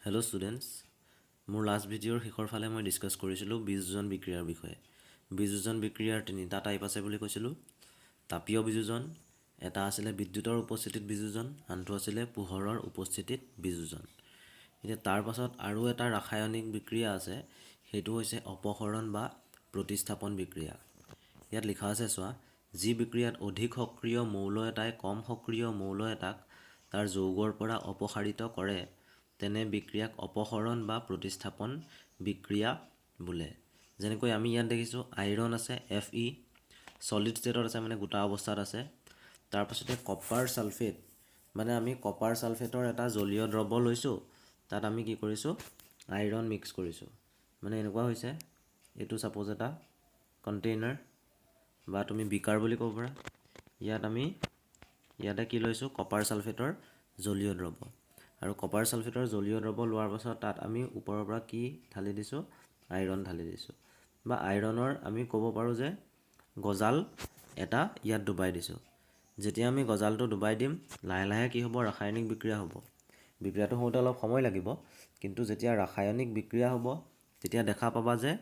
Hello' students, মোৰ last ভিডিঅ'ৰ শেষৰ ফালে মই ডিছকাছ কৰিছিলোঁ বিযোজন বিক্ৰিয়াৰ বিষয়ে। বিযোজন বিক্ৰিয়াৰ তিনিটা টাইপ আছে বুলি কৈছিলোঁ। তাপীয় বিযোজন, এটা আছিলে বিদ্যুতৰ উপস্থিতিত বিযোজন, আনটো আছিলে পোহৰৰ উপস্থিতিত বিযোজন। এতিয়া তাৰ পাছত আৰু এটা ৰাসায়নিক বিক্ৰিয়া আছে, সেইটো হৈছে অপসৰণ বা প্ৰতিস্থাপন বিক্ৰিয়া। ইয়াত লিখা আছে চোৱা, যি বিক্ৰিয়াত অধিক সক্ৰিয় মৌল এটাই কম সক্ৰিয় মৌল এটাক তাৰ যৌগৰ পৰা অপসাৰিত কৰে, তেনে বিক্ৰিয়াক অপসৰণ বা প্ৰতিস্থাপন বিক্ৰিয়া বোলে। যেনেকৈ আমি ইয়াত দেখিছোঁ আইৰণ আছে Fe, ছলিড ষ্টেটত আছে মানে গোটা অৱস্থাত আছে। তাৰপাছতে কপাৰ ছালফেট, মানে আমি কপাৰ ছালফেটৰ এটা জলীয় দ্ৰব্য লৈছোঁ, তাত আমি কি কৰিছোঁ আইৰণ মিক্স কৰিছোঁ। মানে এনেকুৱা হৈছে, এইটো ছাপ'জ এটা কণ্টেইনাৰ বা তুমি বিকাৰ বুলি ক'ব পাৰা। ইয়াতে কি লৈছোঁ কপাৰ ছালফেটৰ জলীয় দ্ৰব্য, আৰু কপাৰ ছালফেটৰ জলীয় দ্ৰব্য লোৱাৰ পাছত তাত আমি ওপৰৰ পৰা কি ঢালি দিছোঁ, আইৰণ ঢালি দিছোঁ। বা আইৰণৰ আমি ক'ব পাৰোঁ যে গজাল এটা ইয়াত ডুবাই দিছোঁ। যেতিয়া আমি গজালটো ডুবাই দিম, লাহে লাহে কি হ'ব, ৰাসায়নিক বিক্ৰিয়া হ'ব। বিক্ৰিয়াটো হওঁতে অলপ সময় লাগিব, কিন্তু যেতিয়া ৰাসায়নিক বিক্ৰিয়া হ'ব তেতিয়া দেখা পাবা যে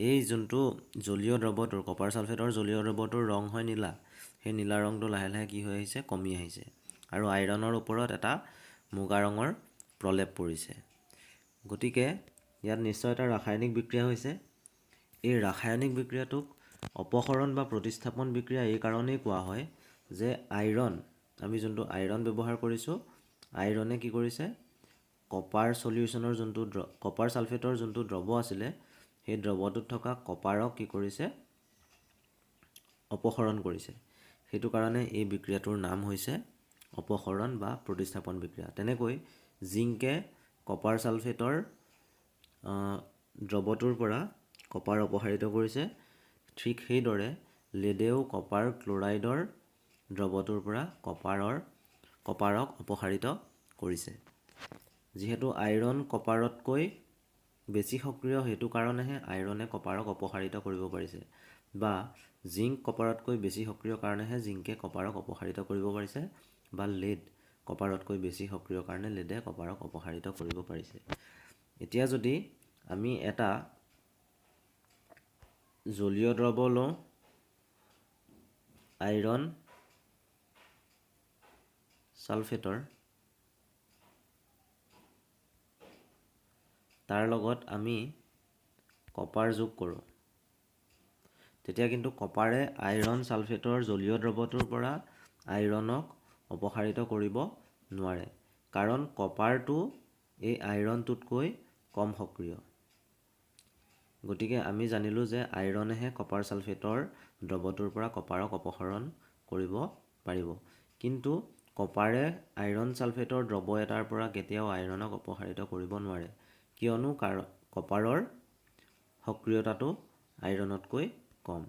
এই যোনটো জলীয় দ্ৰব্যটোৰ কপাৰ ছালফেটৰ জলীয় দ্ৰব্যটোৰ ৰং হয় নীলা, সেই নীলা ৰংটো লাহে লাহে কি হৈ আহিছে, কমি আহিছে, আৰু আইৰণৰ ওপৰত এটা মুগা ৰঙৰ প্ৰলেপ পৰিছে। গতিকে ইয়াত নিশ্চয় এটা ৰাসায়নিক বিক্ৰিয়া হৈছে। এই ৰাসায়নিক বিক্ৰিয়াটোক অপসৰণ বা প্ৰতিস্থাপন বিক্ৰিয়া এই কাৰণেই কোৱা হয় যে আমি যোনটো আইৰণ ব্যৱহাৰ কৰিছোঁ, আইৰণে কি কৰিছে, কপাৰ ছালফেটৰ যোনটো দ্ৰব্য আছিলে, সেই দ্ৰব্যটোত থকা কপাৰক কি কৰিছে, অপসৰণ কৰিছে। সেইটো কাৰণে এই বিক্ৰিয়াটোৰ নাম হৈছে অপসৰণ বা প্ৰতিস্থাপন বিক্ৰিয়া। তেনেকৈ জিংকে কপাৰ ছালফেটৰ দ্ৰব্যটোৰ পৰা কপাৰ অপসাৰিত কৰিছে, ঠিক সেইদৰে লেডেও কপাৰ ক্লৰাইডৰ দ্ৰব্যটোৰ পৰা কপাৰক অপসাৰিত কৰিছে। যিহেতু আইৰণ কপাৰতকৈ বেছি সক্ৰিয়, সেইটো কাৰণেহে আইৰণে কপাৰক অপসাৰিত কৰিব পাৰিছে, বা জিংক কপাৰতকৈ বেছি সক্ৰিয় কাৰণেহে জিংকে কপাৰক অপসাৰিত কৰিব পাৰিছে, বা লেড কপাৰতকৈ বেছি সক্ৰিয় কাৰণে লেডে কপাৰক অপসাৰিত কৰিব পাৰিছে। এতিয়া যদি আমি এটা জলীয় দ্ৰব্য লওঁ, আইৰণ ছালফেটৰ, তাৰ লগত আমি কপাৰ যোগ কৰোঁ, তেতিয়া কিন্তু কপাৰে আইৰণ ছালফেটৰ জলীয় দ্ৰব্যটোৰ পৰা আইৰণক অপসাৰিত কৰিব নোৱাৰে, কাৰণ কপাৰটো এই আইৰণটোতকৈ কম সক্ৰিয়। গতিকে আমি জানিলোঁ যে আইৰণেহে কপাৰ ছালফেটৰ দ্ৰব্যটোৰ পৰা কপাৰক অপসাৰণ কৰিব পাৰিব, কিন্তু কপাৰে আইৰণ ছালফেটৰ দ্ৰব্য এটাৰ পৰা কেতিয়াও আইৰণক অপসাৰিত কৰিব নোৱাৰে, কিয়নো কপাৰৰ সক্ৰিয়তাটো আইৰণতকৈ কম।